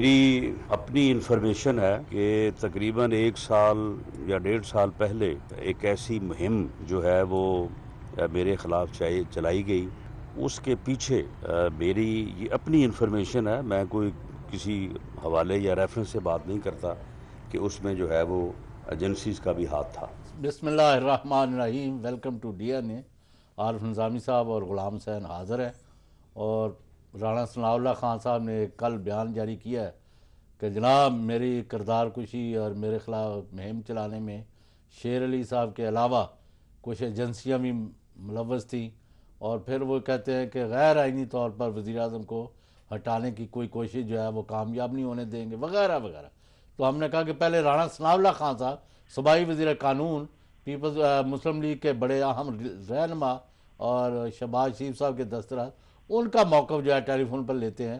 میری اپنی انفارمیشن ہے کہ تقریباً 1 سال یا 1.5 سال پہلے ایک ایسی مہم جو ہے وہ میرے خلاف چلائی گئی. اس کے پیچھے میری یہ اپنی انفارمیشن ہے، میں کوئی کسی حوالے یا ریفرنس سے بات نہیں کرتا کہ اس میں جو ہے وہ ایجنسیز کا بھی ہاتھ تھا. بسم اللہ الرحمن الرحیم. ویلکم ٹو ڈی این اے. عارف نظامی صاحب اور غلام حسین حاضر ہیں، اور رانا ثناء اللہ خان صاحب نے کل بیان جاری کیا ہے کہ جناب میری کردار کشی اور میرے خلاف مہم چلانے میں شیر علی صاحب کے علاوہ کچھ ایجنسیاں بھی ملوث تھیں، اور پھر وہ کہتے ہیں کہ غیر آئینی طور پر وزیر اعظم کو ہٹانے کی کوئی کوشش جو ہے وہ کامیاب نہیں ہونے دیں گے وغیرہ وغیرہ. تو ہم نے کہا کہ پہلے رانا ثناء اللہ خان صاحب صوبائی وزیر قانون، پیپلز مسلم لیگ کے بڑے اہم رہنما، اور شہباز شریف صاحب کے دسترس، ان کا موقف جو ہے ٹیلی فون پر لیتے ہیں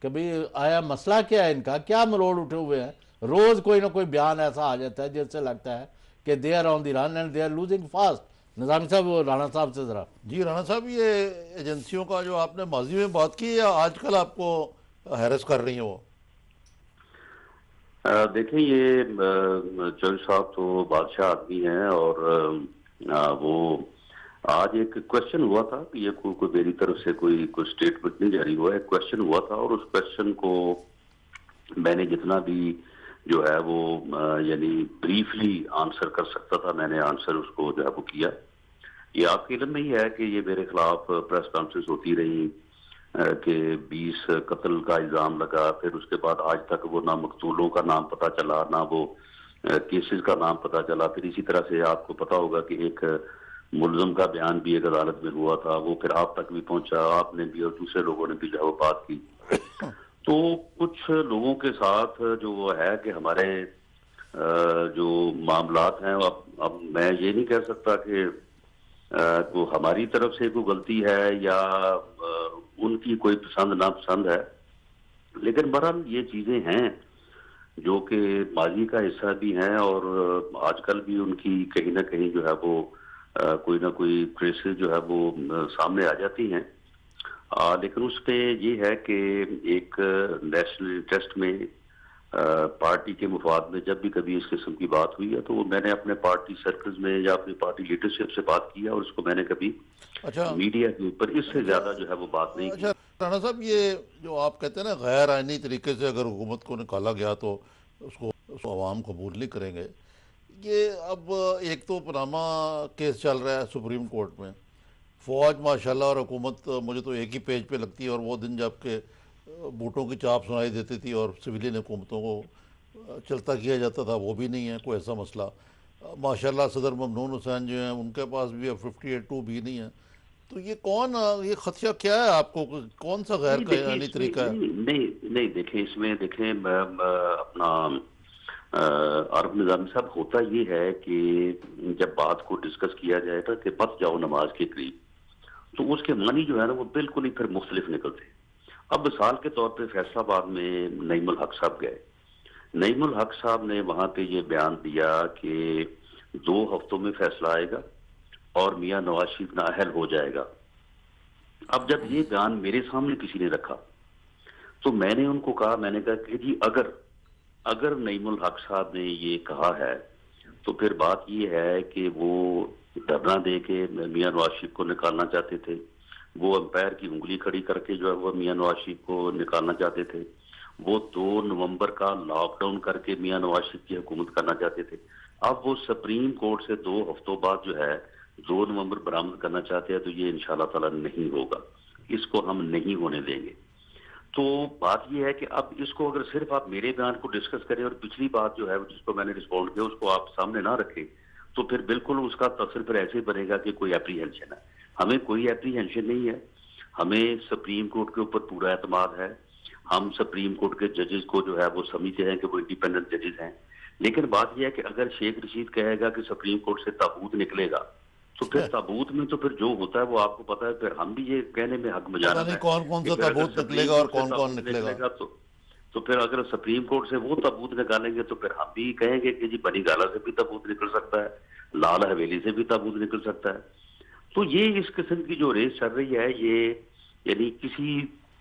کہ بھئی آیا مسئلہ کیا ہے، ان کا کیا مروڑ اٹھے ہوئے ہیں. روز کوئی نہ کوئی بیان ایسا آ جاتا ہے جس سے لگتا ہے کہ they are on the run and they are losing fast. Nizami صاحب وہ رانا صاحب سے ذرا. جی رانا صاحب، یہ ایجنسیوں کا جو آپ نے ماضی میں بات کی یا آج کل آپ کو ہیرس کر رہی ہیں وہ؟ دیکھیں، یہ چل صاحب تو بادشاہ آدمی ہیں، اور وہ آج ایک کوشچن ہوا تھا کہ یہ کوئی میری طرف سے کوئی سٹیٹمنٹ نہیں جاری ہوا ہے. ایک کوشچن ہوا تھا، اور اس کوشچن کو میں نے جتنا بھی جو ہے وہ یعنی بریفلی آنسر کر سکتا تھا، میں نے آنسر اس کو جو ہے وہ کیا. یہ آپ کے علم میں ہی ہے کہ یہ میرے خلاف پریس کانفرنس ہوتی رہی کہ 20 قتل کا الزام لگا، پھر اس کے بعد آج تک وہ نہ مقتولوں کا نام پتہ چلا، نہ وہ کیسز کا نام پتہ چلا. پھر اسی طرح سے آپ کو پتہ ہوگا کہ ایک ملزم کا بیان بھی ایک عدالت میں ہوا تھا، وہ پھر آپ تک بھی پہنچا، آپ نے بھی اور دوسرے لوگوں نے بھی جو ہے وہ بات کی. تو کچھ لوگوں کے ساتھ جو وہ ہے کہ ہمارے جو معاملات ہیں، اب میں یہ نہیں کہہ سکتا کہ وہ ہماری طرف سے کوئی غلطی ہے یا ان کی کوئی پسند ناپسند ہے، لیکن بہرحال یہ چیزیں ہیں جو کہ ماضی کا حصہ بھی ہیں، اور آج کل بھی ان کی کہیں نہ کہیں جو ہے وہ کوئی نہ کوئی ٹریسز جو ہے وہ سامنے آ جاتی ہیں. لیکن اس پہ یہ ہے کہ ایک نیشنل انٹرسٹ میں پارٹی کے مفاد میں جب بھی کبھی اس قسم کی بات ہوئی ہے تو وہ میں نے اپنے پارٹی سرکلز میں یا اپنی پارٹی لیڈرشپ سے بات کی ہے، اور اس کو میں نے کبھی میڈیا کے اوپر اس سے زیادہ جو ہے وہ بات نہیں کی. رانا صاحب، یہ جو آپ کہتے ہیں نا غیر آئینی طریقے سے اگر حکومت کو نکالا گیا تو اس کو عوام قبول نہیں کریں گے، یہ اب ایک تو پاناما کیس چل رہا ہے سپریم کورٹ میں، فوج ماشاءاللہ اور حکومت مجھے تو ایک ہی پیج پہ لگتی ہے، اور وہ دن جب کہ بوٹوں کی چاپ سنائی دیتی تھی اور سویلین حکومتوں کو چلتا کیا جاتا تھا، وہ بھی نہیں ہے کوئی ایسا مسئلہ. ماشاءاللہ صدر ممنون حسین جو ہیں ان کے پاس بھی اب 58(2) بھی نہیں ہے. تو یہ خدشہ کیا ہے آپ کو، کون سا غیر قانونی طریقہ ہے؟ نہیں دیکھیں، اس میں دیکھیں اپنا عارف نظامی صاحب، ہوتا یہ ہے کہ جب بات کو ڈسکس کیا جائے گا کہ مت جاؤ نماز کے قریب، تو اس کے معنی جو ہے نا وہ بالکل ہی پھر مختلف نکلتے. اب مثال کے طور پہ فیصل آباد میں نعیم الحق صاحب گئے. نعیم الحق صاحب نے وہاں پہ یہ بیان دیا کہ 2 ہفتوں میں فیصلہ آئے گا اور میاں نواز شریف نااہل ہو جائے گا. اب جب یہ بیان میرے سامنے کسی نے رکھا تو میں نے ان کو کہا، میں نے کہا کہ جی اگر نعیم الحق صاحب نے یہ کہا ہے تو پھر بات یہ ہے کہ وہ دھرنا دے کے میاں نواز شریف کو نکالنا چاہتے تھے، وہ امپائر کی انگلی کھڑی کر کے جو ہے وہ میاں نواز شریف کو نکالنا چاہتے تھے، وہ 2 نومبر کا لاک ڈاؤن کر کے میاں نواز شریف کی حکومت کرنا چاہتے تھے. اب وہ سپریم کورٹ سے 2 ہفتوں بعد جو ہے 2 نومبر برآمد کرنا چاہتے ہیں، تو یہ انشاءاللہ تعالیٰ نہیں ہوگا، اس کو ہم نہیں ہونے دیں گے. تو بات یہ ہے کہ اب اس کو اگر صرف آپ میرے بیان کو ڈسکس کریں اور پچھلی بات جو ہے جس کو میں نے رسپونڈ کیا اس کو آپ سامنے نہ رکھیں، تو پھر بالکل اس کا تصور پھر ایسے بنے گا کہ کوئی اپریہنشن ہے. ہمیں کوئی اپریہنشن نہیں ہے، ہمیں سپریم کورٹ کے اوپر پورا اعتماد ہے. ہم سپریم کورٹ کے ججز کو جو ہے وہ سمجھتے ہیں کہ وہ انڈیپینڈنٹ ججز ہیں. لیکن بات یہ ہے کہ اگر شیخ رشید کہے گا کہ سپریم کورٹ سے تابوت نکلے گا، تو پھر تابوت میں تو پھر جو ہوتا ہے وہ آپ کو پتا ہے. پھر ہم بھی یہ کہنے میں حق مجانب ہے کون سا تابوت نکلے گا اور کون نکلے گا. تو پھر اگر سپریم کورٹ سے وہ تابوت نکالیں گے تو پھر ہم بھی کہیں گے کہ جی بنی گالہ سے بھی تابوت نکل سکتا ہے، لال حویلی سے بھی تابوت نکل سکتا ہے. تو یہ اس قسم کی جو ریس چل رہی ہے، یہ یعنی کسی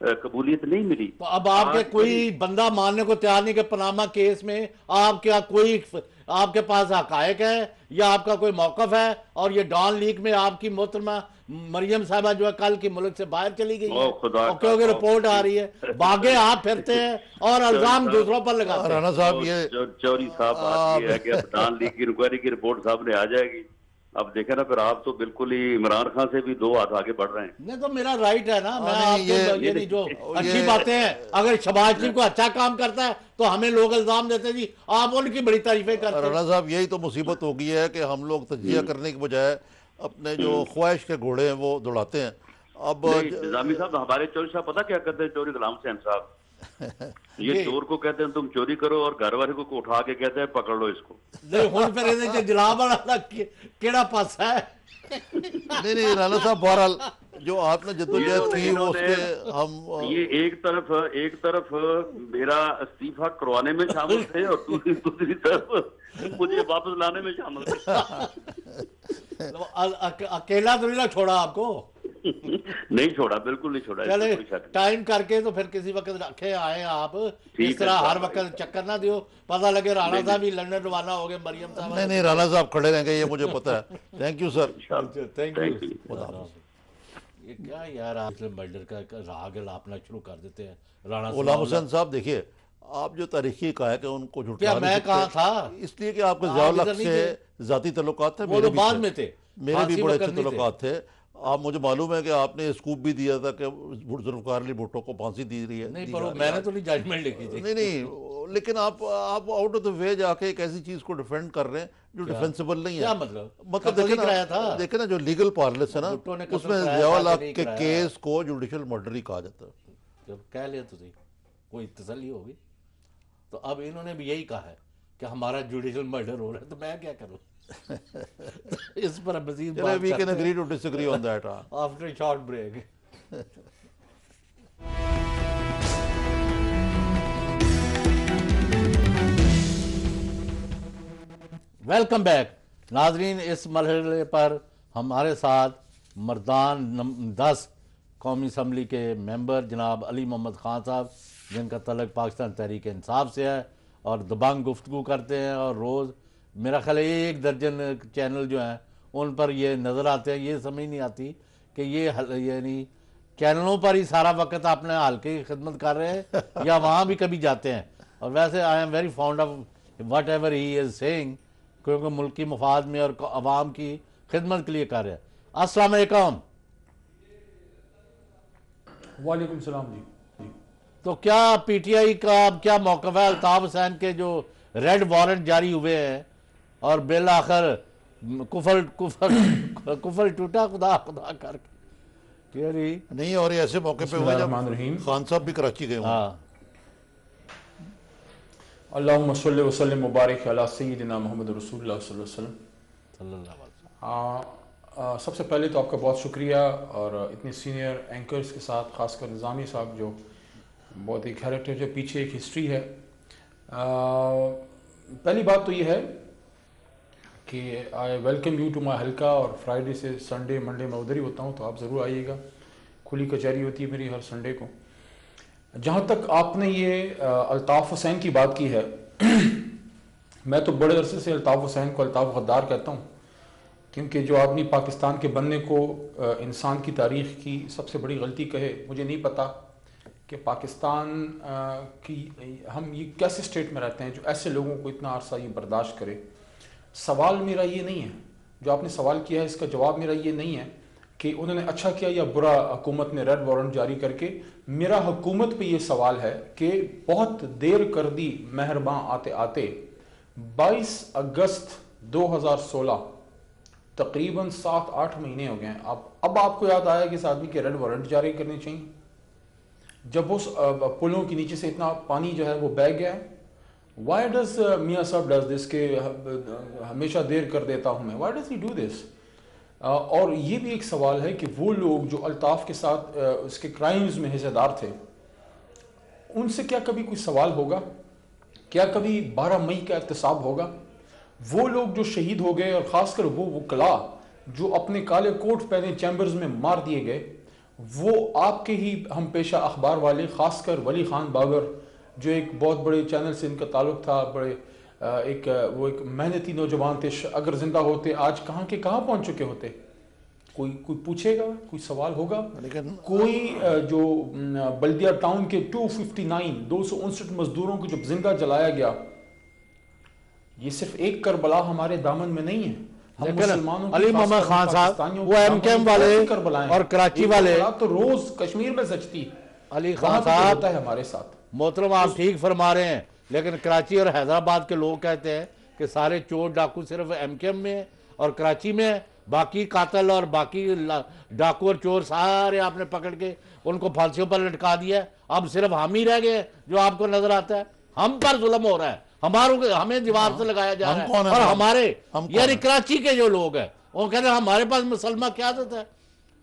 قبولیت نہیں ملی. تو اب آپ کے کوئی بندہ ماننے کو تیار نہیں کہ پاناما کیس میں آپ کیا کوئی آپ کے پاس حقائق ہے یا آپ کا کوئی موقف ہے, اور یہ ڈان لیک میں آپ کی محترمہ مریم صاحبہ جو ہے کل کی ملک سے باہر چلی گئی ہے, اور کیونکہ رپورٹ آ رہی ہے, باغے آپ پھرتے ہیں اور الزام دوسروں پر لگاتے ہیں. رانا صاحب یہ چوری صاحب بات یہ ہے کہ اب ڈان لیک کی انکوائری کی رپورٹ صاحب نے آ جائے گی. اب دیکھیں نا پھر آپ تو بالکل ہی عمران خان سے بھی 2 ہاتھ آگے بڑھ رہے ہیں. نہیں تو میرا رائٹ ہے نا, میں آپ کے یہ نہیں جو اچھی باتیں ہیں, اگر شہباز شریف کو اچھا کام کرتا ہے تو ہمیں لوگ الزام دیتے ہیں جی آپ ان کی بڑی تعریفیں کرتے ہیں. رانا صاحب یہی تو مصیبت ہو گئی ہے کہ ہم لوگ تجزیہ کرنے کے بجائے اپنے جو خواہش کے گھوڑے ہیں وہ دوڑاتے ہیں. اب نظامی صاحب ہمارے چوری صاحب پتہ کیا کرتے ہیں, چوری غلام حسین صاحب یہ چور کو کہتے ہیں تم چوری کرو, اور گھر والے کو اٹھا کے کہتے ہیں پکڑ لو اس کو. نہیں ہوں پھر یہ جناب والا کیڑا پاسا ہے. نہیں رانا صاحح بہرحال جو آپ نے جدوجہد کی وہ اس کے ہم یہ ایک طرف میرا استعفیٰ کروانے میں شامل تھے اور دوسری طرف مجھے واپس لانے میں شامل تھے. اکیلا تو نہیں چھوڑا آپ کو؟ نہیں چھوڑا, بالکل نہیں چھوڑا. چلے ٹائم کر کے تو پھر کسی وقت رکھے آئے آپ, اس طرح ہر وقت چکر نہ دیو, پتہ لگے رانا صاحب ہی لندن روانہ ہو گئے, مریم صاحب. نہیں رانا صاحب کھڑے رہیں گے یہ مجھے پتہ ہے. Thank you sir. Thank you. یہ کیا یار آپ مرڈر کا راگ الاپنا شروع کر دیتے ہیں. رانا غلام حسین صاحب دیکھیے, آپ جو تاریخی حقائق ہے ان کو جھٹلا کیا میں کہاں تھا, اس لیے کہ آپ کے ضیاء الحق سے ذاتی تعلقات تھے, وہ تو بعد میں تھے, میرے بھی بڑے اچھے تعلقات تھے. آپ مجھے معلوم ہے کہ آپ نے اسکوپ بھی دیا تھا کہ ذوالفقار علی بھٹو کو پھانسی دی رہی ہے. نہیں پر میں نے تو نہیں ججمنٹ لکھی تھی. نہیں لیکن آپ آؤٹ آف دا وے جا کے ایک ایسی چیز کو ڈیفینڈ کر رہے ہیں جو ڈیفینسیبل نہیں ہے. کیا مطلب دیکھیں نا جو لیگل پارلس ہے نا اس میں ضیاء الحق کے کیس کو جوڈیشل مرڈر ہی کہا جاتا ہے. کہہ لیا تھی کوئی تسلی ہوگی. تو اب انہوں نے بھی یہی کہا ہے کہ ہمارا جوڈیشل مرڈر ہو رہا ہے, تو میں کیا کروں اس پر مزید بات we can agree to disagree on that. After a short break. Welcome back ناظرین. اس مرحلے پر ہمارے ساتھ مردان 10 قومی اسمبلی کے ممبر جناب علی محمد خان صاحب, جن کا تعلق پاکستان تحریک انصاف سے ہے اور دبنگ گفتگو کرتے ہیں, اور روز میرا خیال ہے 1 درجن چینل جو ہیں ان پر یہ نظر آتے ہیں. یہ سمجھ نہیں آتی کہ یہ یعنی چینلوں پر ہی سارا وقت اپنے حلقے کی خدمت کر رہے ہیں یا وہاں بھی کبھی جاتے ہیں. اور ویسے I am very fond of whatever he is saying, کیونکہ ملکی مفاد میں اور عوام کی خدمت کے لیے کر رہے ہیں. السلام علیکم. وعلیکم السلام. جی تو کیا پی ٹی آئی کا اب کیا موقف ہے الطاف حسین کے جو ریڈ وارنٹ جاری ہوئے ہیں, اور بالآخر کفر ٹوٹا خدا کر کے نہیں, اور ایسے موقع پہ ہوئے جب خان صاحب بھی کراچی گئے ہوں. ہاں اللہم صلی وسلم مبارک علی سیدنا محمد رسول اللہ صلی اللہ علیہ وسلم. سب سے پہلے تو آپ کا بہت شکریہ, اور اتنے سینئر اینکرز کے ساتھ خاص کر نظامی صاحب جو بہت ہی کیریکٹر جو پیچھے ایک ہسٹری ہے. پہلی بات تو یہ ہے کہ I welcome you to my حلقہ, اور فرائیڈے سے سنڈے منڈے میں ادھر ہی ہوتا ہوں, تو آپ ضرور آئیے گا. کھلی کچہری ہوتی ہے میری ہر سنڈے کو. جہاں تک آپ نے یہ الطاف حسین کی بات کی ہے, میں تو بڑے عرصے سے الطاف حسین کو الطاف غدار کہتا ہوں, کیونکہ جو آدمی پاکستان کے بننے کو انسان کی تاریخ کی سب سے بڑی غلطی کہے, مجھے نہیں پتا کہ پاکستان کی ہم یہ کیسے اسٹیٹ میں رہتے ہیں جو ایسے لوگوں کو اتنا عرصہ یہ برداشت کرے. سوال میرا یہ نہیں ہے, جو آپ نے سوال کیا ہے اس کا جواب میرا یہ نہیں ہے کہ انہوں نے اچھا کیا یا برا حکومت نے ریڈ وارنٹ جاری کر کے. میرا حکومت پہ یہ سوال ہے کہ بہت دیر کر دی مہرباں آتے آتے. 22 اگست 2016 تقریباً 7-8 مہینے ہو گئے ہیں. اب آپ کو یاد آیا کہ اس آدمی کے ریڈ وارنٹ جاری کرنے چاہیے جب اس پلوں کے نیچے سے اتنا پانی جو ہے وہ بہہ گیا ہے. وائی ڈز میاں صاحب ڈز دس کہ ہمیشہ دیر کر دیتا ہوں میں, why does he do this. اور یہ بھی ایک سوال ہے کہ وہ لوگ جو الطاف کے ساتھ اس کے کرائمز میں حصہ دار تھے, ان سے کیا کبھی کوئی سوال ہوگا؟ کیا کبھی 12 مئی کا احتساب ہوگا؟ وہ لوگ جو شہید ہو گئے, اور خاص کر وہ وکلا جو اپنے کالے کوٹ پہنے چیمبرز میں مار دیے گئے, وہ آپ کے ہی ہم پیشہ اخبار والے، خاص کر ولی خان بابر جو ایک بہت بڑے چینل سے ان کا تعلق تھا، بڑے وہ ایک محنتی نوجوان تھے، اگر زندہ ہوتے آج کہاں کے کہاں پہنچ چکے ہوتے؟ کوئی پوچھے گا؟ کوئی سوال ہوگا؟ لیکن کوئی جو بلدیہ ٹاؤن کے 259 مزدوروں کو جب زندہ جلایا گیا، یہ صرف ایک کربلا ہمارے دامن میں نہیں ہے، ہم مسلمانوں علی محمد خان صاحب وہ ایم کے ایم والے اور کراچی والے تو روز کشمیر میں سچتی، علی خان صاحب ہوتا ہے ہمارے ساتھ۔ محترم آپ ٹھیک فرما رہے ہیں، لیکن کراچی اور حیدرآباد کے لوگ کہتے ہیں کہ سارے چور ڈاکو صرف ایم کے ایم میں ہیں اور کراچی میں ہیں، باقی قاتل اور باقی ڈاکو اور چور سارے آپ نے پکڑ کے ان کو پھانسیوں پر لٹکا دیا ہے، اب صرف ہم ہی رہ گئے جو آپ کو نظر آتا ہے، ہم پر ظلم ہو رہا ہے، ہمیں دیوار سے لگایا جا رہا ہے، اور ہمارے یعنی کراچی کے جو لوگ ہیں وہ کہتے ہیں ہمارے پاس مسلمہ قیادت ہے،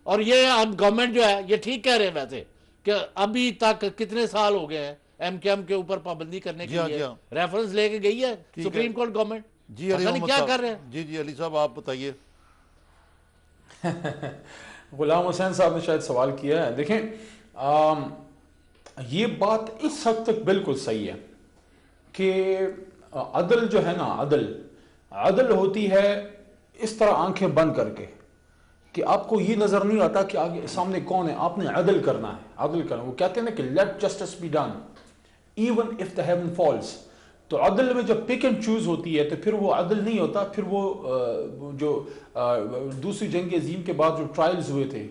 اور یہ اب گورنمنٹ جو ہے یہ ٹھیک کہہ رہے ہیں ویسے کہ ابھی تک کتنے سال ہو گئے ہیں ایم کے ایم کے اوپر پابندی کرنے کے لیے ریفرنس لے کے گئی ہے سپریم کورٹ گورنمنٹ، جی علی محمد کیا کر رہے ہیں؟ جی علی صاحب آپ بتائیے۔ غلام حسین صاحب نے شاید سوال کیا ہے، دیکھیں یہ بات اس حد تک بالکل صحیح ہے کہ عدل جو ہے نا، عدل ہوتی ہے اس طرح آنکھیں بند کر کے کہ آپ کو یہ نظر نہیں آتا کہ آگے سامنے کون ہے، آپ نے عدل کرنا ہے، وہ کہتے ہیں نا کہ let justice be done even if the heaven falls. تو عدل میں جب پک اینڈ چوز ہوتی ہے تو پھر وہ عدل نہیں ہوتا، پھر وہ جو دوسری جنگ عظیم کے بعد جو ٹرائلز ہوئے تھے،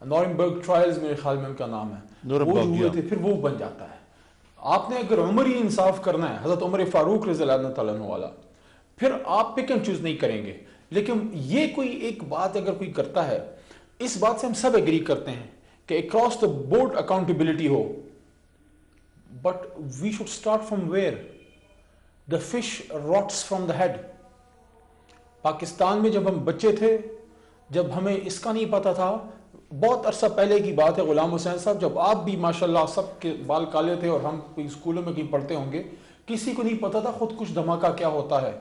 نورمبرگ ٹرائلز میرے خیال میں ان کا نام ہے، وہ جو ہوئے تھے پھر وہ بن جاتا ہے۔ آپ نے اگر عمری انصاف کرنا ہے، حضرت عمر فاروق رضی اللہ تعالیٰ عنہ والا، پھر آپ پک اینڈ چوز نہیں کریں گے۔ لیکن یہ کوئی ایک بات اگر کوئی کرتا ہے، اس بات سے ہم سب ایگری کرتے ہیں کہ اکراس دا بورڈ اکاؤنٹیبلٹی ہو، but we should start from where the fish rots from the head. Pakistan میں جب ہم بچے تھے، جب ہمیں اس کا نہیں پتا تھا، بہت عرصہ پہلے کی بات ہے غلام حسین صاحب، جب آپ بھی ماشاءاللہ سب کے بال کالے تھے اور ہم کوئی اسکولوں میں کہیں پڑھتے ہوں گے، کسی کو نہیں پتا تھا خود کش دھماکہ کیا ہوتا ہے،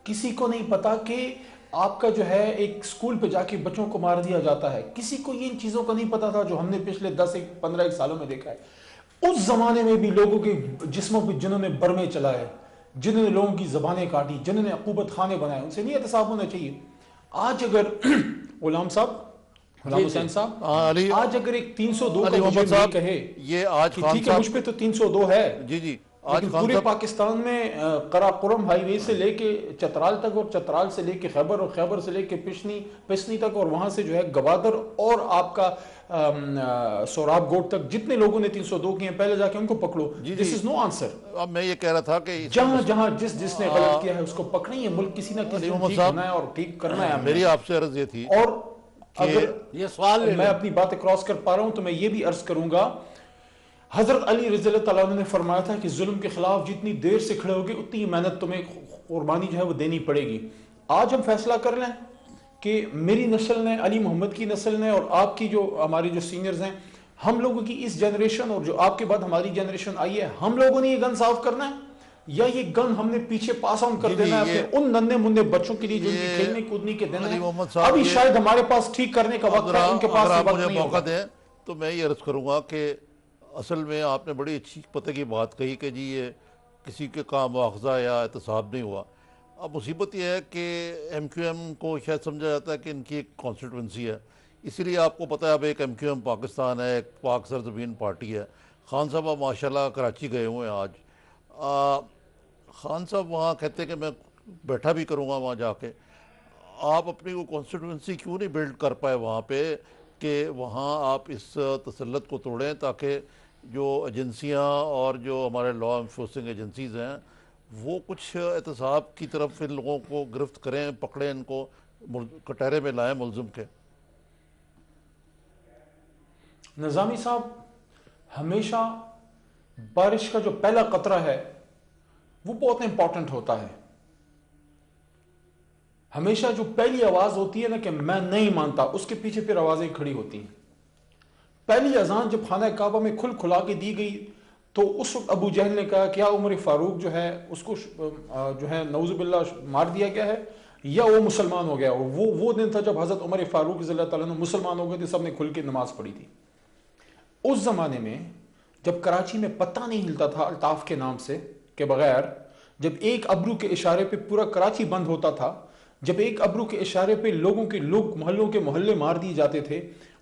کسی کو نہیں پتا کہ آپ کا جو ہے ایک اسکول پہ جا کے بچوں کو مار دیا جاتا ہے، کسی کو ان چیزوں کا نہیں پتا تھا جو ہم نے پچھلے 10-15 سالوں میں دیکھا ہے۔ اس زمانے میں بھی لوگوں کے جسموں پہ جنہوں نے برمے چلائے، جنہوں نے لوگوں کی زبانیں کاٹی، جنہوں نے عقوبت خانے بنائے، ان سے نہیں احتساب ہونا چاہیے؟ آج اگر غلام حسین صاحب آج اگر ایک 302 کا مجھے کہے یہ آج ٹھیک ہے مجھ پہ تو 302 ہے، جی آج پورے پاکستان میں قراقرم ہائی وے سے لے کے چترال تک، اور چترال سے لے کے خیبر، اور خیبر سے لے کے پشنی تک، اور وہاں سے جو ہے گوادر اور آپ کا سوراب گوٹ تک، جتنے لوگوں نے 302 کیے ہیں پہلے جا کے ان کو پکڑو۔ دس از نو آنسر۔ اب میں یہ کہہ رہا تھا کہ جہاں جس نے غلط کیا ہے اس کو پکڑیں، یہ ملک کسی نہ کسی کو ٹھیک کرنا ہے اور ٹھیک کرنا ہے۔ میری آپ سے عرض یہ تھی، اور اگر یہ سوال میں اپنی باتیں کراس کر پا رہا ہوں تو میں یہ بھی عرض کروں گا، حضرت علی رضی اللہ تعالیٰ عنہ نے فرمایا تھا کہ ظلم کے خلاف جتنی دیر سے کھڑے ہوگے اتنی محنت تمہیں قربانی جو ہے وہ دینی پڑے گی۔ آج ہم فیصلہ کر لیں کہ میری نسل نے، علی محمد کی نسل نے، اور آپ کی جو ہماری جو سینئرز ہیں، ہم لوگوں کی اس جنریشن اور جو آپ کے بعد ہماری جنریشن آئی ہے، ہم لوگوں نے یہ گن صاف کرنا ہے یا یہ گن ہم نے پیچھے پاس آن کر دینا ہے اپنے ان ننھے منھے بچوں کے لیے جو ان کی کھیلنے کودنے کے دن ہیں؟ ابھی شاید ہمارے پاس ٹھیک کرنے کا وقت ہے، ان کے پاس وقت نہیں موقع دیں تو میں یہ عرض کروں گا کہ اصل میں آپ نے بڑی اچھی پتہ کی بات کہی کہ جی یہ کسی کے کام مواخذہ یا احتساب نہیں ہوا۔ اب مصیبت یہ ہے کہ ایم کیو ایم کو شاید سمجھا جاتا ہے کہ ان کی ایک کانسٹیٹوئنسی ہے، اسی لیے آپ کو پتہ ہے اب ایک ایم کیو ایم پاکستان ہے، ایک پاک سرزمین پارٹی ہے۔ خان صاحب اب ماشاءاللہ کراچی گئے ہوئے ہیں آج، خان صاحب وہاں کہتے ہیں کہ میں بیٹھا بھی کروں گا وہاں جا کے، آپ اپنی وہ کانسٹیٹوئنسی کیوں نہیں بلڈ کر پائے وہاں پہ کہ وہاں آپ اس تسلط کو توڑیں تاکہ جو ایجنسیاں اور جو ہمارے لا انفورسنگ ایجنسیز ہیں وہ کچھ احتساب کی طرف ان لوگوں کو گرفت کریں، پکڑیں، ان کو کٹہرے میں لائیں ملزم کے؟ نظامی صاحب، ہمیشہ بارش کا جو پہلا قطرہ ہے وہ بہت امپورٹنٹ ہوتا ہے۔ ہمیشہ جو پہلی آواز ہوتی ہے نا کہ میں نہیں مانتا، اس کے پیچھے پھر آوازیں کھڑی ہوتی ہیں۔ پہلی اذان جب خانہ کعبہ میں کھلا کے دی گئی تو اس وقت ابو جہل نے کہا کیا عمر فاروق جو ہے اس کو جو ہے نعوذ باللہ مار دیا گیا ہے، یا وہ مسلمان ہو گیا. وہ دن تھا جب حضرت عمر فاروق رضی اللہ تعالیٰ عنہ مسلمان ہو گئے تھے, سب نے کھل کے نماز پڑھی تھی. اس زمانے میں جب کراچی میں پتہ نہیں ہلتا تھا الطاف کے نام سے کے بغیر, جب ایک ابرو کے اشارے پہ پورا کراچی بند ہوتا تھا, جب ایک ابرو کے اشارے پہ لوگ محلوں کے محلے مار دیے جاتے تھے,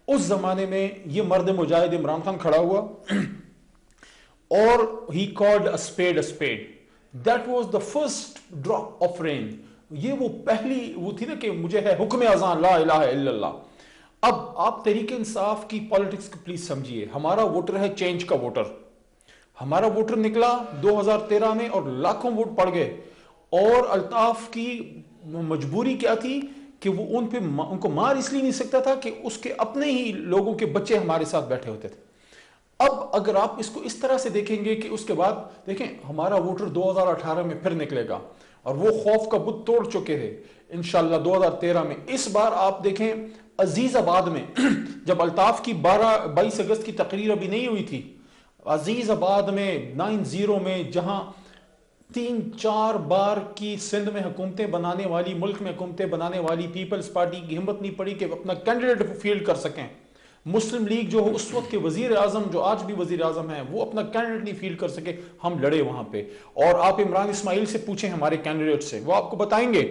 اس زمانے میں یہ مرد مجاہد عمران خان کھڑا ہوا اور he called a spade a spade. That was the first drop of rain. یہ وہ پہلی وہ تھی نا کہ مجھے ہے حکم اذان لا الہ الا اللہ. اب آپ تحریک انصاف کی پالیٹکس کو پلیز سمجھیے. ہمارا ووٹر ہے چینج کا ووٹر. ہمارا ووٹر نکلا 2013 میں اور لاکھوں ووٹ پڑ گئے, اور الطاف کی مجبوری کیا تھی کہ وہ ان کو مار اس لیے نہیں سکتا تھا کہ اس کے اپنے ہی لوگوں کے بچے ہمارے ساتھ بیٹھے ہوتے تھے. اب اگر آپ اس کو اس طرح سے دیکھیں گے کہ اس کے بعد دیکھیں ہمارا ووٹر 2018 میں پھر نکلے گا, اور وہ خوف کا بت توڑ چکے تھے انشاءاللہ 2013 میں. اس بار آپ دیکھیں عزیز آباد میں جب الطاف کی 22 اگست کی تقریر ابھی نہیں ہوئی تھی, عزیز آباد میں 9-0 میں جہاں 3-4 بار کی سندھ میں حکومتیں بنانے والی, ملک میں حکومتیں بنانے والی پیپلز پارٹی کی ہمت نہیں پڑی کہ اپنا کینڈیڈیٹ فیلڈ کر سکیں. مسلم لیگ جو اس وقت کے وزیر اعظم, جو آج بھی وزیر اعظم ہیں, وہ اپنا کینڈیڈیٹ نہیں فیلڈ کر سکے. ہم لڑے وہاں پہ, اور آپ عمران اسماعیل سے پوچھیں ہمارے کینڈیڈیٹ سے, وہ آپ کو بتائیں گے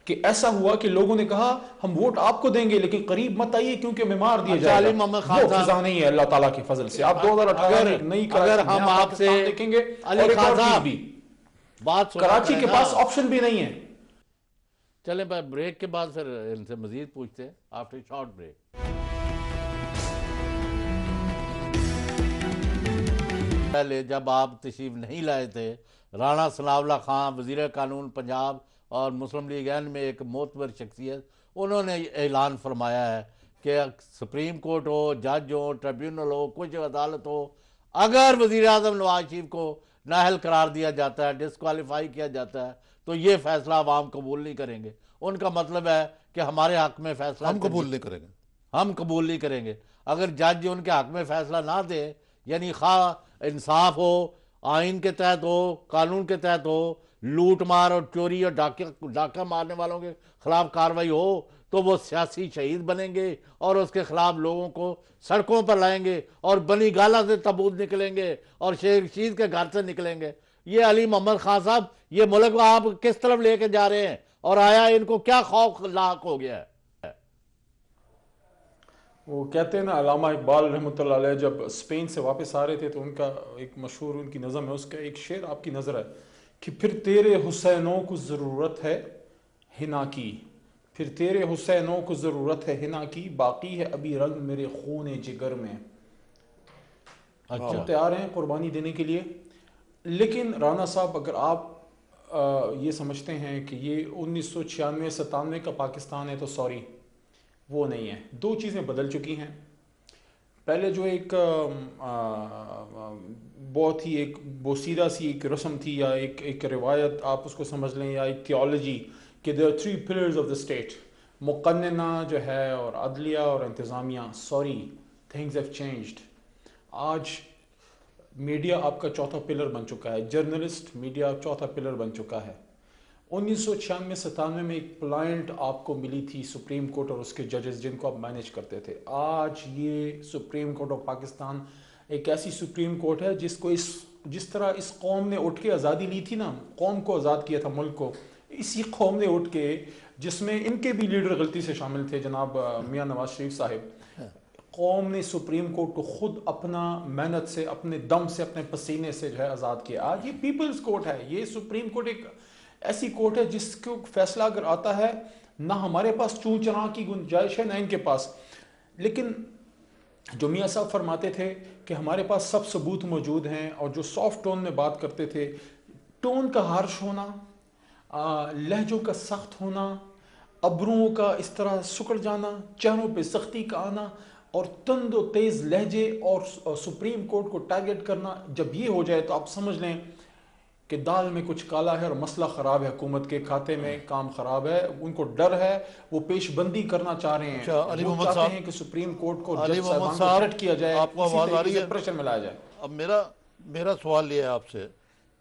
کہ ایسا ہوا کہ لوگوں نے کہا ہم ووٹ آپ کو دیں گے لیکن قریب مت آئیے کیونکہ بیمار دیا جائے گا. علی محمد خان وہ فضا نہیں ہے اللہ تعالیٰ کے فضل سے. آپ 2018 میں نئی اگر ہم آپ سے دیکھیں گے, علی خان صاحب بھی بات کراچی کے پاس آپشن بھی نہیں ہے. چلیں بریک کے بعد پھر ان سے مزید پوچھتے ہیں آفٹر شارٹ بریک. پہلے جب آپ تشریف نہیں لائے تھے, رانا ثناء اللہ خان وزیر قانون پنجاب اور مسلم لیگ این میں ایک معتبر شخصیت, انہوں نے اعلان فرمایا ہے کہ سپریم کورٹ ہو, جج ہو, ٹریبیونل ہو, کچھ عدالت ہو, اگر وزیر اعظم نواز شریف کو نااہل قرار دیا جاتا ہے, ڈسکوالیفائی کیا جاتا ہے, تو یہ فیصلہ عوام قبول نہیں کریں گے. ان کا مطلب ہے کہ ہمارے حق میں فیصلہ ہم قبول نہیں کریں گے. ہم قبول نہیں کریں گے. اگر جج ان کے حق میں فیصلہ نہ دے, یعنی خواہ انصاف ہو, آئین کے تحت ہو, قانون کے تحت ہو, لوٹ مار اور چوری اور ڈاکہ مارنے والوں کے خلاف کارروائی ہو, تو وہ سیاسی شہید بنیں گے اور اس کے خلاف لوگوں کو سڑکوں پر لائیں گے اور بنی گالہ سے تبوت نکلیں گے اور شیخ رشید کے گھر سے نکلیں گے. یہ علی محمد خان صاحب, یہ ملک آپ کس طرف لے کے جا رہے ہیں, اور آیا ان کو کیا خوف لاحق ہو گیا ہے؟ وہ کہتے ہیں نا علامہ اقبال رحمۃ اللہ علیہ جب اسپین سے واپس آ رہے تھے تو ان کا ایک مشہور ان کی نظم ہے, اس کا ایک شعر آپ کی نظر ہے کہ پھر تیرے حسینوں کو ضرورت ہے حنا کی, پھر تیرے حسینوں کو ضرورت ہے حنا کی, باقی ہے ابھی رنگ میرے خون جگر میں. ہم تیار ہیں قربانی دینے کے لیے. لیکن رانا صاحب اگر آپ یہ سمجھتے ہیں کہ یہ 1996-97 کا پاکستان ہے تو سوری, وہ نہیں ہے. دو چیزیں بدل چکی ہیں. پہلے جو ایک بہت ہی ایک بوسیدہ سی ایک رسم تھی یا ایک روایت آپ اس کو سمجھ لیں یا ایک تھیولوجی کہ there are 3 pillars of the state, مقننہ جو ہے اور عدلیہ اور انتظامیہ. Sorry, things have changed. آج میڈیا آپ کا چوتھا پلر بن چکا ہے, جرنلسٹ میڈیا چوتھا پلر بن چکا ہے. 1996-97 میں ایک پلائنٹ آپ کو ملی تھی سپریم کورٹ اور اس کے ججز جن کو آپ مینیج کرتے تھے. آج یہ سپریم کورٹ آف پاکستان ایک ایسی سپریم کورٹ ہے جس کو جس طرح اس قوم نے اٹھ کے آزادی لی تھی نا, قوم کو آزاد کیا تھا ملک کو, اسی قوم نے اٹھ کے, جس میں ان کے بھی لیڈر غلطی سے شامل تھے جناب میاں نواز شریف صاحب, قوم نے سپریم کورٹ کو خود اپنا محنت سے, اپنے دم سے, اپنے پسینے سے جو ہے آزاد کیا. آج یہ پیپلز کورٹ ہے. یہ سپریم کورٹ ایک ایسی کورٹ ہے جس کو فیصلہ اگر آتا ہے نہ ہمارے پاس چون چراں کی گنجائش ہے نہ ان کے پاس. لیکن جو میاں صاحب فرماتے تھے کہ ہمارے پاس سب ثبوت موجود ہیں, اور جو سافٹ ٹون میں بات کرتے تھے, ٹون کا ہارش ہونا, لہجوں کا سخت ہونا, ابروؤں کا اس طرح سکڑ جانا, چہروں پہ سختی کا آنا, اور تند و تیز لہجے اور سپریم کورٹ کو ٹارگٹ کرنا, جب یہ ہو جائے تو آپ سمجھ لیں کہ دال میں کچھ کالا ہے اور مسئلہ خراب ہے, حکومت کے کھاتے میں کام خراب ہے. ان کو ڈر ہے, وہ پیش بندی کرنا چاہ رہے ہیں. وہ چاہتے ہیں کہ سپریم کورٹ کو جج صاحبان کو تھریٹ کیا جائے, آپ کو آواز آ رہی ہے, پریشر میں لایا جائے. اب میرا سوال یہ ہے آپ سے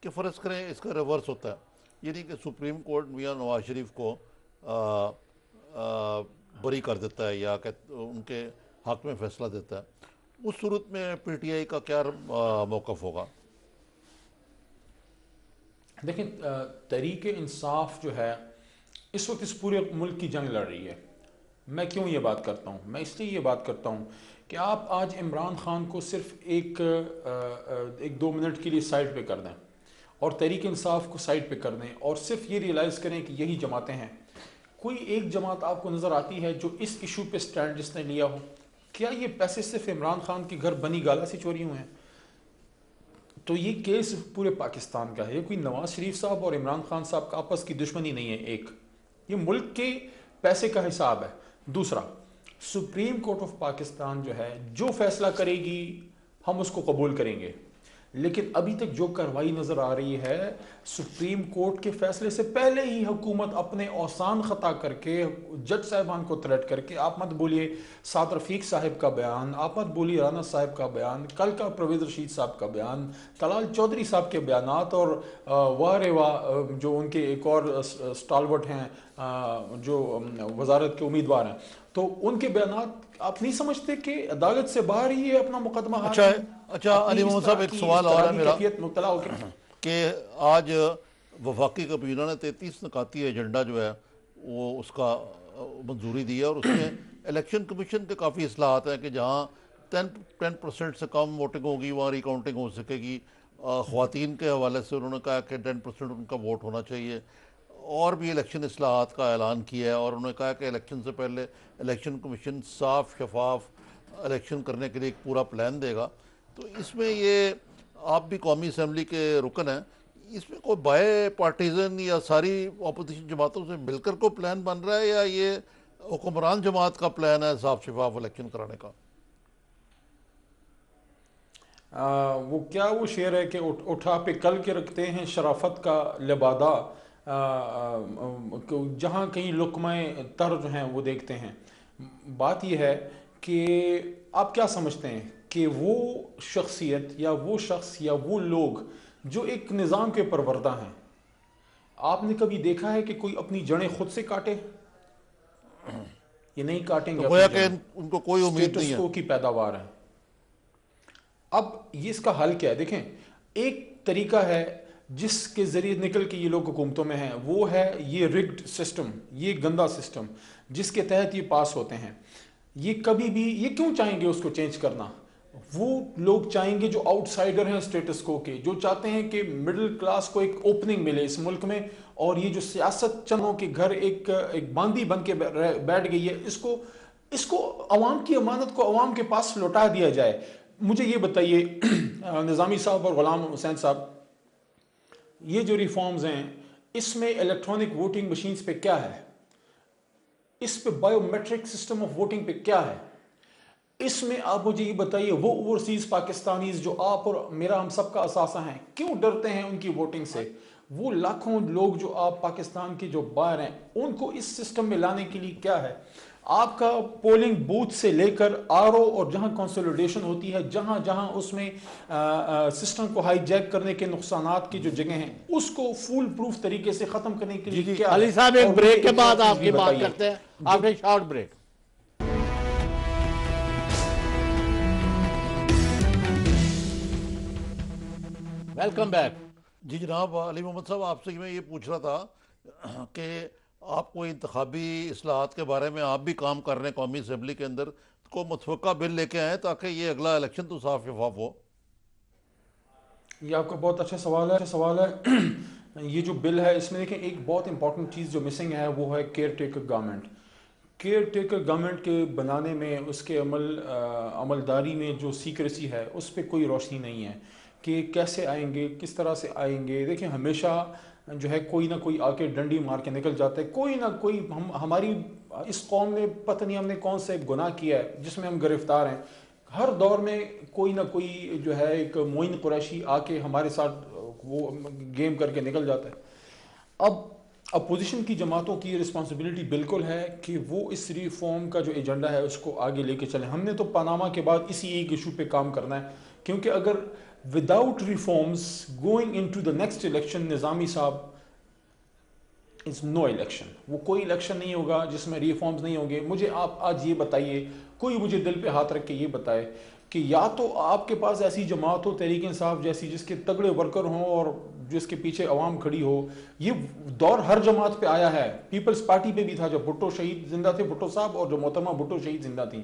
کہ فرض کریں اس کا ریورس ہوتا ہے, یعنی کہ سپریم کورٹ میاں نواز شریف کو بری کر دیتا ہے یا کہ ان کے حق میں فیصلہ دیتا ہے، اس صورت میں پی ٹی آئی کا کیا موقف ہوگا؟ دیکھیں تحریک انصاف جو ہے اس وقت اس پورے ملک کی جنگ لڑ رہی ہے. میں کیوں یہ بات کرتا ہوں؟ میں اس لیے یہ بات کرتا ہوں کہ آپ آج عمران خان کو صرف ایک 2 منٹ کے لیے سائڈ پہ کر دیں اور تحریک انصاف کو سائڈ پہ کر دیں اور صرف یہ ریئلائز کریں کہ یہی جماعتیں ہیں. کوئی ایک جماعت آپ کو نظر آتی ہے جو اس ایشو پہ سٹینڈ جس نے لیا ہو؟ کیا یہ پیسے صرف عمران خان کے گھر بنی گالا سے چوری ہوئے ہیں؟ تو یہ کیس پورے پاکستان کا ہے. یہ کوئی نواز شریف صاحب اور عمران خان صاحب کا آپس کی دشمنی نہیں ہے. ایک یہ ملک کے پیسے کا حساب ہے. دوسرا، سپریم کورٹ آف پاکستان جو ہے جو فیصلہ کرے گی ہم اس کو قبول کریں گے، لیکن ابھی تک جو کارروائی نظر آ رہی ہے سپریم کورٹ کے فیصلے سے پہلے ہی حکومت اپنے اوسان خطا کر کے جج صاحبان کو تھریٹ کر کے، آپ مت بولیے سعد رفیق صاحب کا بیان، آپ مت بولیے رانا صاحب کا بیان، کل کا پرویز رشید صاحب کا بیان، طلال چودھری صاحب کے بیانات، اور واہ واہ جو ان کے ایک اور سٹالورٹ ہیں جو وزارت کے امیدوار ہیں، تو ان کے بیانات آپ نہیں سمجھتے کہ عدالت سے باہر ہی یہ اپنا مقدمہ ہار اچھا علی محمد صاحب، ایک سوال اور ہے میرا مبتلا ہو کے کہ آج وفاقی کابینہ نے 33 نکاتی ایجنڈا جو ہے وہ اس کا منظوری دی ہے، اور اس میں الیکشن کمیشن کے کافی اصلاحات ہیں کہ جہاں 10% سے کم ووٹنگ ہوگی وہاں ریکاؤنٹنگ ہو سکے گی. خواتین کے حوالے سے انہوں نے کہا کہ 10% ان کا ووٹ ہونا چاہیے، اور بھی الیکشن اصلاحات کا اعلان کیا ہے، اور انہوں نے کہا کہ الیکشن سے پہلے الیکشن کمیشن صاف شفاف الیکشن کرنے کے لیے ایک پورا پلان دے گا. تو اس میں یہ آپ بھی قومی اسمبلی کے رکن ہیں، اس میں کوئی بائے پارٹیزن یا ساری اپوزیشن جماعتوں سے مل کر کوئی پلان بن رہا ہے یا یہ حکمران جماعت کا پلان ہے صاف شفاف الیکشن کرانے کا؟ وہ کیا وہ شعر ہے کہ اٹھا پہ کل کے رکھتے ہیں شرافت کا لبادہ، جہاں کہیں لقمہ تر جو ہیں وہ دیکھتے ہیں. بات یہ ہے کہ آپ کیا سمجھتے ہیں کہ وہ شخصیت یا وہ شخص یا وہ لوگ جو ایک نظام کے پروردہ ہیں، آپ نے کبھی دیکھا ہے کہ کوئی اپنی جڑیں خود سے کاٹے؟ یہ نہیں کاٹیں گے. گویا کہ ان کو کوئی امید نہیں ہے کی پیداوار ہے. اب یہ اس کا حل کیا ہے؟ دیکھیں، ایک طریقہ ہے جس کے ذریعے نکل کے یہ لوگ حکومتوں میں ہیں، وہ ہے یہ رگڈ سسٹم، یہ گندا سسٹم جس کے تحت یہ پاس ہوتے ہیں. یہ کبھی بھی یہ کیوں چاہیں گے اس کو چینج کرنا؟ وہ لوگ چاہیں گے جو آؤٹ سائڈر ہیں اسٹیٹس کو کے، جو چاہتے ہیں کہ مڈل کلاس کو ایک اوپننگ ملے اس ملک میں، اور یہ جو سیاست چندوں کے گھر ایک باندی بن کے بیٹھ گئی ہے، اس کو عوام کی امانت کو عوام کے پاس لوٹا دیا جائے. مجھے یہ بتائیے نظامی صاحب اور غلام حسین صاحب، یہ جو ریفارمز ہیں اس میں الیکٹرانک ووٹنگ مشینز پہ کیا ہے؟ اس پہ biometric system of voting پہ کیا ہے؟ اس میں آپ مجھے یہ بتائیے وہ اوورسیز پاکستانیز جو آپ اور میرا ہم سب کا اثاثہ ہیں کیوں ڈرتے ہیں ان کی ووٹنگ سے؟ وہ لاکھوں لوگ جو آپ پاکستان کے جو باہر ہیں ان کو اس سسٹم میں لانے کے لیے کیا ہے؟ آپ کا پولنگ بوتھ سے لے کر آر او اور جہاں کنسولیڈیشن ہوتی ہے، جہاں جہاں اس میں سسٹم کو ہائی جیک کرنے کے نقصانات کی جو جگہ ہیں اس کو فول پروف طریقے سے ختم کرنے کے لیے کیا ہے؟ علی صاحب ایک بریک کے بعد آپ کی بات کرتے ہیں، آپ نے شارٹ بریک. Welcome back. جی جناب علی محمد صاحب، آپ سے میں یہ پوچھ رہا تھا کہ آپ کو انتخابی اصلاحات کے بارے میں آپ بھی کام کر رہے ہیں قومی اسمبلی کے اندر، کو متفقہ بل لے کے آئیں تاکہ یہ اگلا الیکشن تو صاف شفاف ہو. یہ آپ کا بہت اچھا سوال ہے. یہ جو بل ہے اس میں دیکھیں ایک بہت امپورٹنٹ چیز جو مسنگ ہے وہ ہے care taker government. Care taker government کے بنانے میں، اس کے عملداری میں جو سیکریسی ہے اس پہ کوئی روشنی نہیں ہے کہ کیسے آئیں گے، کس طرح سے آئیں گے. دیکھیں ہمیشہ جو ہے کوئی نہ کوئی آ کے ڈنڈی مار کے نکل جاتا ہے، کوئی نہ کوئی. ہماری اس قوم نے پتہ نہیں ہم نے کون سے گناہ کیا ہے جس میں ہم گرفتار ہیں. ہر دور میں کوئی نہ کوئی جو ہے ایک معین قریشی آ کے ہمارے ساتھ وہ گیم کر کے نکل جاتا ہے. اب اپوزیشن کی جماعتوں کی رسپانسبلٹی بالکل ہے کہ وہ اس ریفارم کا جو ایجنڈا ہے اس کو آگے لے کے چلیں. ہم نے تو پاناما کے بعد اسی ایک ایشو پہ کام کرنا ہے، کیونکہ اگر without reforms going into the next election, Nizami sahab is know election. وہ کوئی الیکشن نہیں ہوگا جس میں ریفارمز نہیں ہوں گے. مجھے آپ آج یہ بتائیے, کوئی مجھے دل پہ ہاتھ رکھ کے یہ بتائے کہ یا تو آپ کے پاس ایسی جماعت ہو تحریک انصاف جیسی جس کے تگڑے ورکر ہوں اور جس کے پیچھے عوام کھڑی ہو. یہ دور ہر جماعت پہ آیا ہے. پیپلز پارٹی پہ بھی تھا جب بھٹو شہید زندہ تھے, بھٹو صاحب, اور جو محترمہ بھٹو شہید زندہ تھیں.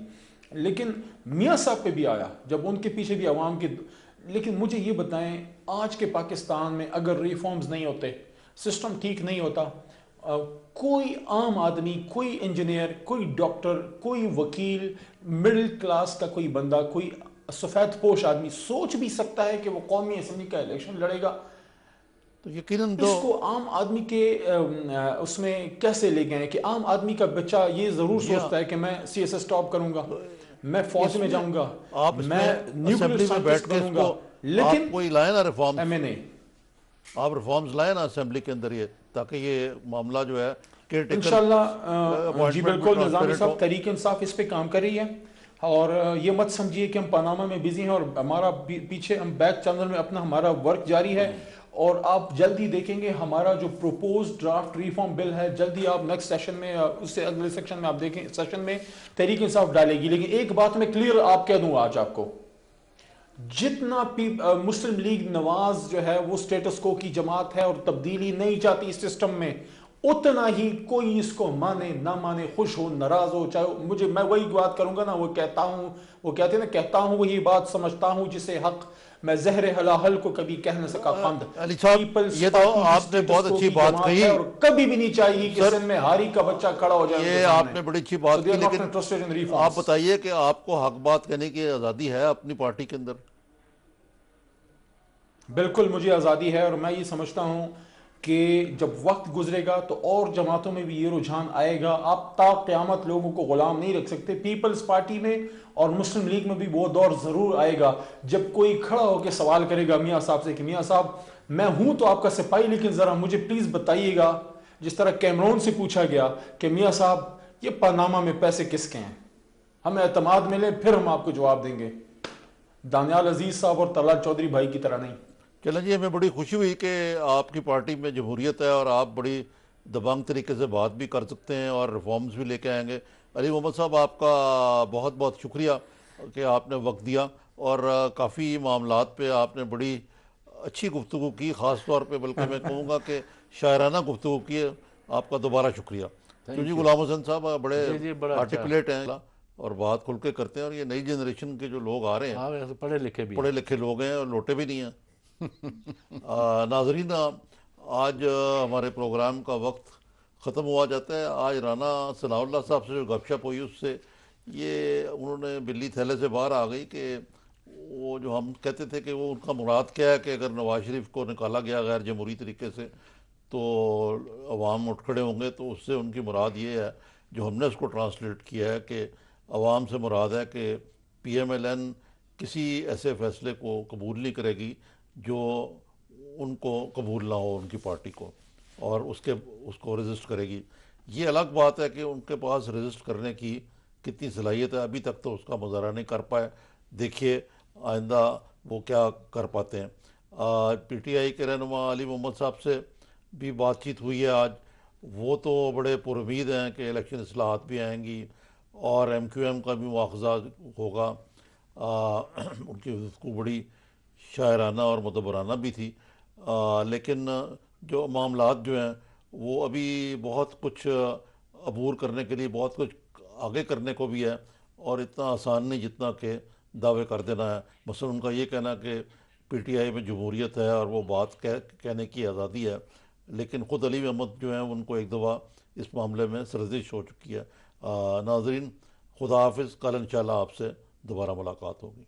لیکن میاں صاحب پہ بھی آیا جب ان کے پیچھے بھی عوام کے. لیکن مجھے یہ بتائیں, آج کے پاکستان میں اگر ریفارمز نہیں ہوتے, سسٹم ٹھیک نہیں ہوتا, کوئی عام آدمی, کوئی انجینئر, کوئی ڈاکٹر, کوئی وکیل, مڈل کلاس کا کوئی بندہ, کوئی سفید پوش آدمی سوچ بھی سکتا ہے کہ وہ قومی اسمبلی کا الیکشن لڑے گا؟ تو یقیناً اس کو عام آدمی کے اس میں کیسے لے گئے کہ عام آدمی کا بچہ یہ ضرور سوچتا ہے کہ میں سی ایس ایس ٹاپ کروں گا, میں فوج میں جاؤں گا, میں نیوکلیئر سائنٹسٹ بنوں گا, لیکن کوئی لائے نا ریفارمز, ایم این اے آپ ریفارمز لائے نا اسمبلی کے اندر, یہ تاکہ یہ معاملہ جو ہے انشاءاللہ. جی بالکل نظامی صاحب, تحریک انصاف اس پہ کام کر رہی ہے, اور یہ مت سمجھیے کہ ہم پاناما میں بزی ہیں اور ہمارا پیچھے ہم بیک چینل میں اپنا ہمارا ورک جاری ہے. اور آپ جلدی دیکھیں گے ہمارا جو پروپوز ڈرافٹ ریفارم بل ہے, جلدی آپ نیکسٹ سیشن میں, اس سے اگلے سیکشن میں آپ دیکھیں, سیشن میں تحریک انصاف ڈالے گی. لیکن ایک بات میں کلیئر آپ کہہ دوں آج آپ کو, جتنا مسلم لیگ نواز جو ہے وہ سٹیٹس کو کی جماعت ہے اور تبدیلی نہیں چاہتی اس سسٹم میں, اتنا ہی کوئی اس کو مانے نہ مانے, خوش ہو ناراض ہو, چاہے مجھے, میں وہی بات کروں گا نا, وہ کہتا ہوں, وہ کہتے ہیں نا, کہتا ہوں وہی بات سمجھتا ہوں جسے حق, میں زہر حلاحل کو کبھی کہہ نہ سکا قند. علی صاحب یہ تو آپ نے بہت اچھی بات کہی, اور کبھی بھی نہیں چاہیے کہ سن میں ہاری کا بچہ کھڑا ہو جائے. یہ آپ نے بڑی اچھی بات کی, لیکن آپ بتائیے کہ آپ کو حق بات کہنے کی آزادی ہے اپنی پارٹی کے اندر؟ بالکل مجھے آزادی ہے, اور میں یہ سمجھتا ہوں کہ جب وقت گزرے گا تو اور جماعتوں میں بھی یہ رجحان آئے گا. آپ تا قیامت لوگوں کو غلام نہیں رکھ سکتے. پیپلز پارٹی میں اور مسلم لیگ میں بھی وہ دور ضرور آئے گا جب کوئی کھڑا ہو کے سوال کرے گا میاں صاحب سے کہ میاں صاحب میں ہوں تو آپ کا سپاہی, لیکن ذرا مجھے پلیز بتائیے گا, جس طرح کیمرون سے پوچھا گیا کہ میاں صاحب یہ پاناما میں پیسے کس کے ہیں, ہمیں اعتماد ملے پھر ہم آپ کو جواب دیں گے. دانیال عزیز صاحب اور طلعت چودھری بھائی کی طرح نہیں. چلیں جی, ہمیں بڑی خوشی ہوئی کہ آپ کی پارٹی میں جمہوریت ہے اور آپ بڑی دبنگ طریقے سے بات بھی کر سکتے ہیں اور ریفارمز بھی لے کے آئیں گے. علی محمد صاحب, آپ کا بہت بہت شکریہ کہ آپ نے وقت دیا, اور کافی معاملات پہ آپ نے بڑی اچھی گفتگو کی, خاص طور پہ بلکہ میں کہوں گا کہ شاعرانہ گفتگو کی ہے. آپ کا دوبارہ شکریہ. تو جی غلام حسن صاحب بڑے آرٹیکولیٹ ہیں اور بات کھل کے کرتے ہیں, اور یہ نئی جنریشن کے جو لوگ آ رہے ہیں پڑھے لکھے لوگ ہیں اور لوٹے بھی نہیں ہیں. ناظرین, آج ہمارے پروگرام کا وقت ختم ہوا جاتا ہے. آج رانا ثناء اللہ صاحب سے جو گپ شپ ہوئی, اس سے یہ انہوں نے بلی تھیلے سے باہر آ گئی کہ وہ جو ہم کہتے تھے کہ وہ ان کا مراد کیا ہے کہ اگر نواز شریف کو نکالا گیا غیر جمہوری طریقے سے تو عوام اٹھ کھڑے ہوں گے, تو اس سے ان کی مراد یہ ہے, جو ہم نے اس کو ٹرانسلیٹ کیا ہے, کہ عوام سے مراد ہے کہ پی ایم ایل این کسی ایسے فیصلے کو قبول نہیں کرے گی جو ان کو قبول نہ ہو ان کی پارٹی کو, اور اس کو ریزسٹ کرے گی. یہ الگ بات ہے کہ ان کے پاس ریزسٹ کرنے کی کتنی صلاحیت ہے, ابھی تک تو اس کا مظاہرہ نہیں کر پائے. دیکھیے آئندہ وہ کیا کر پاتے ہیں. پی ٹی آئی کے رہنما علی محمد صاحب سے بھی بات چیت ہوئی ہے آج. وہ تو بڑے پر امید ہیں کہ الیکشن اصلاحات بھی آئیں گی اور ایم کیو ایم کا بھی مواخذہ ہوگا. ان کی گفتگو بڑی شاعرانہ اور مدبرانہ بھی تھی, لیکن جو معاملات جو ہیں وہ ابھی بہت کچھ عبور کرنے کے لیے, بہت کچھ آگے کرنے کو بھی ہے, اور اتنا آسان نہیں جتنا کہ دعوے کر دینا ہے. مثلا ان کا یہ کہنا کہ پی ٹی آئی میں جمہوریت ہے اور وہ بات کہنے کی آزادی ہے, لیکن خود علی احمد جو ہیں ان کو ایک دفعہ اس معاملے میں سرزش ہو چکی ہے. ناظرین, خدا حافظ. کل انشاءاللہ آپ سے دوبارہ ملاقات ہوگی.